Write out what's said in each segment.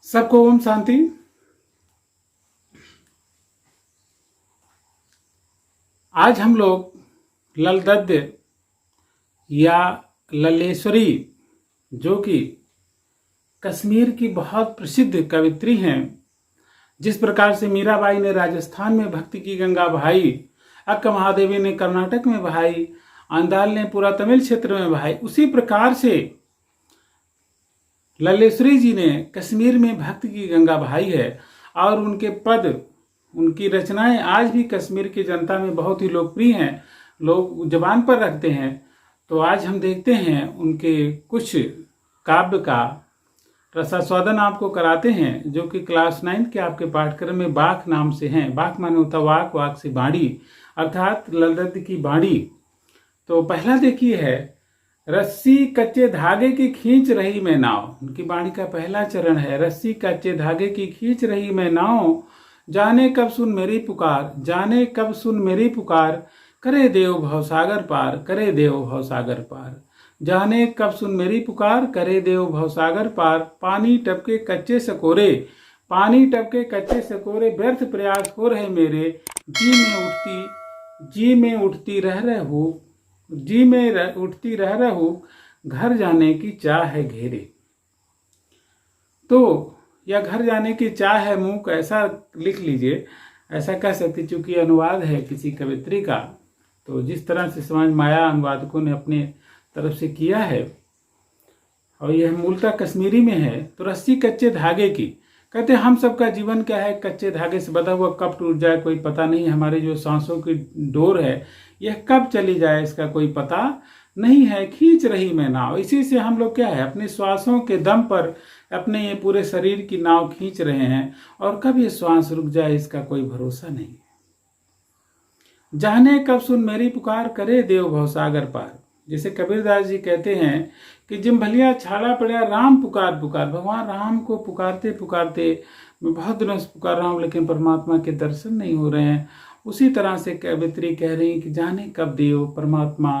सबको ओम शांति। आज हम लोग ललदद्य या लल्लेश्वरी, जो कि कश्मीर की बहुत प्रसिद्ध कवित्री हैं, जिस प्रकार से मीराबाई ने राजस्थान में भक्ति की गंगा बहाई, अक्का महादेवी ने कर्नाटक में बहाई, आंदाल ने पूरा तमिल क्षेत्र में बहाई, उसी प्रकार से लल्लेश्वरी जी ने कश्मीर में भक्ति की गंगा बहाई है। और उनके पद, उनकी रचनाएं आज भी कश्मीर की जनता में बहुत ही लोकप्रिय हैं, लोग जबान पर रखते हैं। तो आज हम देखते हैं उनके कुछ काव्य का रसास्वादन आपको कराते हैं, जो कि क्लास 9 के आपके पाठ्यक्रम में बाक नाम से हैं। बाक माने होता वाक, वाक से बाणी, अर्थात ललदद्य की बाणी। तो पहला देखिए है, रस्सी कच्चे धागे की खींच रही मैं नाव। उनकी बाणी का पहला चरण है, रस्सी कच्चे धागे की खींच रही मैं नाव, जाने कब सुन मेरी पुकार, जाने कब सुन मेरी पुकार, करे देव भवसागर पार, करे देव भवसागर पार, जाने कब सुन मेरी पुकार, करे देव भवसागर पार। पानी टपके कच्चे सकोरे, पानी टपके कच्चे सकोरे, व्यर्थ प्रयास हो रहे मेरे, जी में उठती रह रहू, जी में उठती रह रहू, घर जाने की चाह है घेरे। तो या घर जाने की चाह है मूक, ऐसा लिख लीजिए, ऐसा कह सकते, चूंकि अनुवाद है किसी कवित्री का। तो जिस तरह से समझ माया अनुवादकों ने अपने तरफ से किया है, और यह मूलतः कश्मीरी में है। तो रस्सी कच्चे धागे की, कहते हम सबका जीवन क्या है, कच्चे धागे से बंधा हुआ, कब टूट जाए कोई पता नहीं। हमारी जो सांसों की डोर है, यह कब चली जाए इसका कोई पता नहीं है। खींच रही मैं नाव, इसी से हम लोग क्या है, अपने श्वासों के दम पर अपने ये पूरे शरीर की नाव खींच रहे हैं, और कब ये श्वास रुक जाए इसका कोई भरोसा नहीं। जाने कब सुन मेरी पुकार, करे देव भवसागर पार। जैसे कबीरदास जी कहते हैं कि जिम भलिया छाड़ा पड़ा राम पुकार पुकार। भगवान राम को पुकारते पुकारते मैं बहुत दिनों से पुकार रहा हूँ, लेकिन परमात्मा के दर्शन नहीं हो रहे हैं। उसी तरह से कवित्री कह रही कि जाने कब देव परमात्मा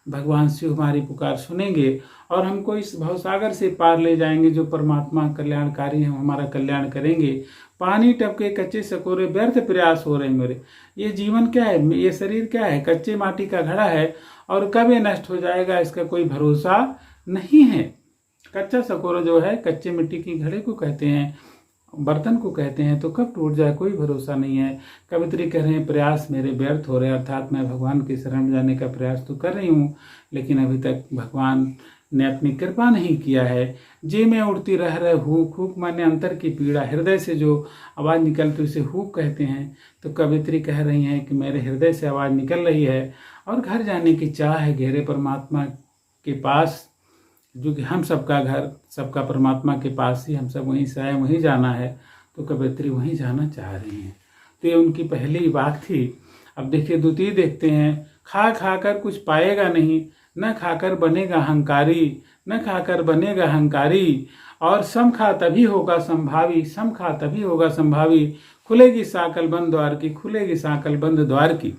भगवान शिव हमारी पुकार सुनेंगे और हमको इस भवसागर से पार ले जाएंगे, जो परमात्मा कल्याणकारी हैं, हमारा कल्याण करेंगे। पानी टपके कच्चे सकोरे, व्यर्थ प्रयास हो रहे मेरे। ये जीवन क्या है, ये शरीर क्या है, कच्चे माटी का घड़ा है, और कब ये नष्ट हो जाएगा इसका कोई भरोसा नहीं है। कच्चा सकोरा जो है, कच्चे मिट्टी की घड़े को कहते हैं, बर्तन को कहते हैं, तो कब टूट जाए कोई भरोसा नहीं है। कवित्री कह रहे हैं प्रयास मेरे व्यर्थ हो रहे, अर्थात मैं भगवान की शरण में जाने का प्रयास तो कर रही हूँ, लेकिन अभी तक भगवान ने अपनी कृपा नहीं किया है। जी में उड़ती रह रहे हुक, हुक माने अंतर की पीड़ा, हृदय से जो आवाज़ निकलती उसे हुक कहते हैं। तो कवित्री कह रही हैं कि मेरे हृदय से आवाज़ निकल रही है और घर जाने की चाह है घेरे परमात्मा के पास, जो कि हम सबका घर, सबका परमात्मा के पास ही, हम सब वहीं से आए, वहीं जाना है। तो कवित्री वहीं जाना चाह रही हैं। तो ये उनकी पहली बात थी। अब देखिए द्वितीय देखते हैं, खा खाकर कुछ पाएगा नहीं, न खाकर बनेगा हंकारी, न खाकर बनेगा हंकारी, और सम खा तभी होगा संभावी, सम खा तभी होगा संभावी, खुलेगी साकल बंद द्वार की, खुलेगी साकल बंद द्वार की।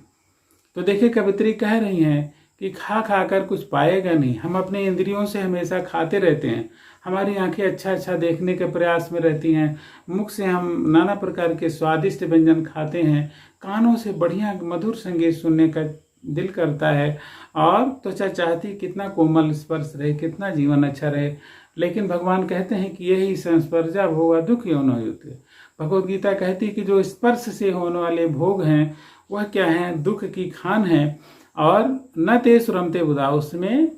तो देखिए कवित्री कह रही हैं कि खा खाकर कुछ पाएगा नहीं। हम अपने इंद्रियों से हमेशा खाते रहते हैं, हमारी आंखें अच्छा अच्छा देखने के प्रयास में रहती हैं, मुख से हम नाना प्रकार के स्वादिष्ट व्यंजन खाते हैं, कानों से बढ़िया मधुर संगीत सुनने का दिल करता है, और त्वचा चाहती कितना कोमल स्पर्श रहे, कितना जीवन अच्छा रहे। लेकिन भगवान कहते हैं कि यही संस्पर्शा भोगा दुख यौन होते। भगवद गीता कहती है कि जो स्पर्श से होने वाले भोग हैं वह क्या हैं, दुख की खान है। और न ते सुरमते बुधा, उसमें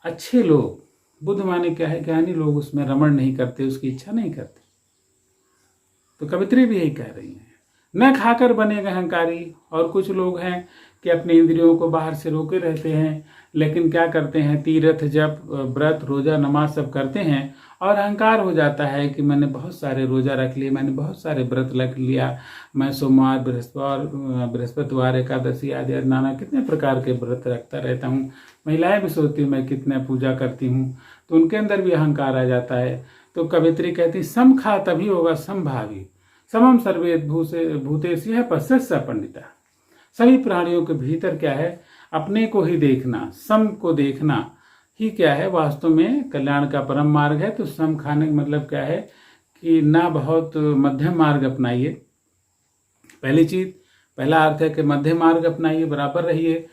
अच्छे लोग, बुद्ध माने क्या है, ज्ञानी लोग उसमें रमण नहीं करते, उसकी इच्छा नहीं करते। तो कवित्री भी यही कह रही है, न खाकर बनेगा अहंकारी। और कुछ लोग हैं कि अपने इंद्रियों को बाहर से रोके रहते हैं, लेकिन क्या करते हैं, तीर्थ जप व्रत रोजा नमाज सब करते हैं, और अहंकार हो जाता है कि मैंने बहुत सारे रोजा रख लिए, मैंने बहुत सारे व्रत रख लिया, मैं सोमवार बृहस्पतिवार एकादशी आदि नाना कितने प्रकार के व्रत रखता रहता हूँ। महिलाएं भी सोचती हूँ मैं कितने पूजा करती हूँ, तो उनके अंदर भी अहंकार आ जाता है। तो कवित्री कहती सम खा तभी होगा संभावी, समम सर्वे भूतेषु यह पश्यत पंडिता। सभी प्राणियों के भीतर क्या है, अपने को ही देखना, सम को देखना ही क्या है वास्तव में कल्याण का परम मार्ग है। तो सम खाने का मतलब क्या है कि ना बहुत मध्यम मार्ग अपनाइए। पहली चीज, पहला अर्थ है कि मध्यम मार्ग अपनाइए, बराबर रहिए,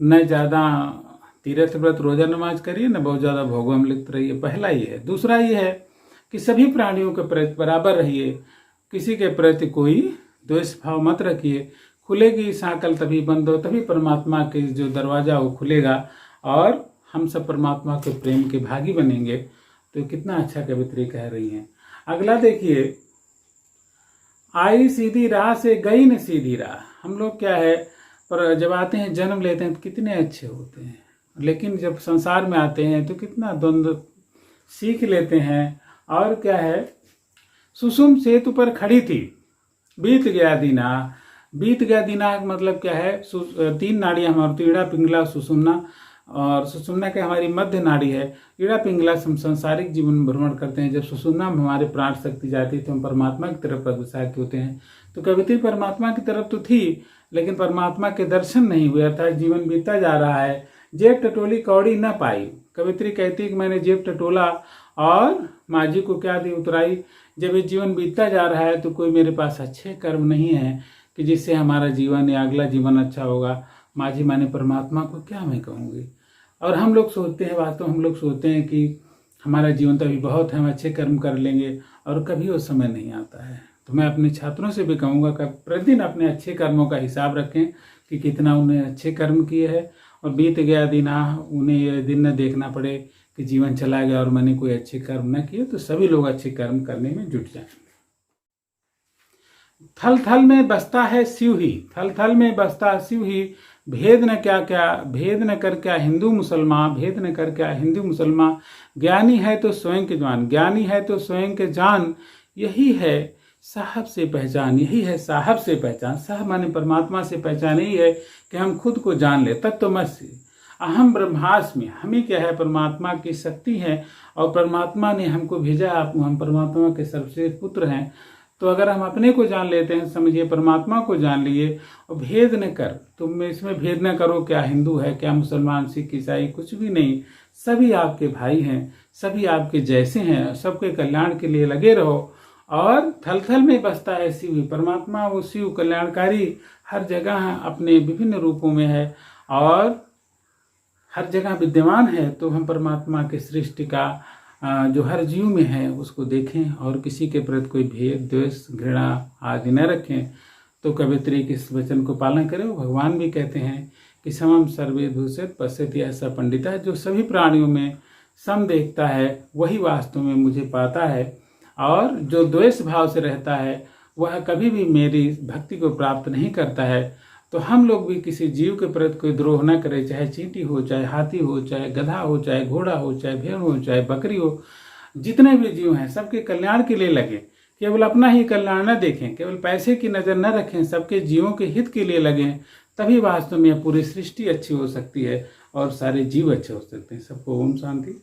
न ज़्यादा तीर्थ व्रत रोजा नमाज करिए, न बहुत ज़्यादा भोगों में लिप्त रहिए। पहला ये है। दूसरा ये है कि सभी प्राणियों के प्रति बराबर रहिए, किसी के प्रति कोई द्वेष भाव मत रखिए। खुलेगी सांकल तभी बंद हो, तभी परमात्मा के जो दरवाजा वो खुलेगा और हम सब परमात्मा के प्रेम के भागी बनेंगे। तो कितना अच्छा कवित्री कह रही हैं। अगला देखिए, आई सीधी राह से गई न सीधी राह। हम लोग क्या है, पर जब आते हैं जन्म लेते हैं तो कितने अच्छे होते हैं, लेकिन जब संसार में आते हैं तो कितना द्वंद्व सीख लेते हैं। और क्या है, सुषुम सेतु पर खड़ी थी, बीत गया दीना। बीत गया दीना का मतलब क्या है, 3 नाड़ियां हमारी, ईड़ा पिंगला सुषुम्ना, और सुषुम्ना के हमारी मध्य नाड़ी है। ईड़ा पिंगला हम सांसारिक जीवन भ्रमण करते हैं। जब सुषुम्ना में हमारे प्राण शक्ति जाती है तो हम परमात्मा की तरफ अग्रसर होते हैं। तो कवित्री परमात्मा की तरफ तो थी, लेकिन परमात्मा के दर्शन नहीं हुए, अर्थात जीवन बीतता जा रहा है। जेब टटोली कौड़ी न पाई। कवित्री कहती है कि मैंने जेब टटोला और माझी को क्या दी उतराई। जब ये जीवन बीतता जा रहा है तो कोई मेरे पास अच्छे कर्म नहीं है कि जिससे हमारा जीवन या अगला जीवन अच्छा होगा। माझी माने परमात्मा को क्या मैं कहूँगी। और हम लोग सोचते हैं, वास्तव हम लोग सोचते हैं कि हमारा जीवन तो अभी बहुत है, हम अच्छे कर्म कर लेंगे, और कभी वो समय नहीं आता है। तो मैं अपने छात्रों से भी कहूँगा कि प्रतिदिन अपने अच्छे कर्मों का हिसाब रखें कि कितना उन्हें अच्छे कर्म किए हैं, और बीत गया दिन उन्हें ये दिन न देखना पड़े कि जीवन चला गया और मैंने कोई अच्छे कर्म न किए। तो सभी लोग अच्छे कर्म करने में जुट जाएं। थल थल में बसता है शिव ही, थल थल में बसता शिव ही, भेद न क्या क्या, भेद न कर क्या हिंदू मुसलमान, भेद न कर क्या हिंदू मुसलमान। ज्ञानी है तो स्वयं के जान, ज्ञानी है तो स्वयं के जान, यही है साहब से पहचान, यही है साहब से पहचान। साहब माने परमात्मा से पहचान यही है कि हम खुद को जान ले। तत्वमसि अहम ब्रह्मास्मि, हम ही क्या है, परमात्मा की शक्ति है, और परमात्मा ने हमको भेजा, हम परमात्मा के सर्वश्रेष्ठ पुत्र हैं। तो अगर हम अपने को जान लेते हैं, समझिए परमात्मा को जान लिए, और भेद न कर, तुम इसमें भेद न करो क्या हिंदू है, क्या मुसलमान, सिख, ईसाई, कुछ भी नहीं। सभी आपके भाई हैं, सभी आपके जैसे हैं, सबके कल्याण के लिए लगे रहो। और थल थल में बसता है शिव, परमात्मा वो शिव कल्याणकारी हर जगह अपने विभिन्न रूपों में है और हर जगह विद्यमान है। तो हम परमात्मा के सृष्टि का जो हर जीव में है उसको देखें और किसी के प्रति कोई भेद, द्वेष, घृणा आदि न रखें। तो कवित्री के इस वचन को पालन करें। भगवान भी कहते हैं कि समम सर्वे दूषित पश्यति ऐसा पंडिता, जो सभी प्राणियों में सम देखता है वही वास्तव में मुझे पाता है, और जो द्वेष भाव से रहता है वह कभी भी मेरी भक्ति को प्राप्त नहीं करता है। तो हम लोग भी किसी जीव के प्रति कोई द्रोह न करें, चाहे चींटी हो, चाहे हाथी हो, चाहे गधा हो, चाहे घोड़ा हो, चाहे भेड़ हो, चाहे बकरी हो, जितने भी जीव हैं सबके कल्याण के लिए लगे। केवल अपना ही कल्याण न देखें, केवल पैसे की नज़र न रखें, सबके जीवों के हित के लिए लगें। तभी वास्तव में पूरी सृष्टि अच्छी हो सकती है और सारे जीव अच्छे हो सकते हैं। सबको ओम शांति।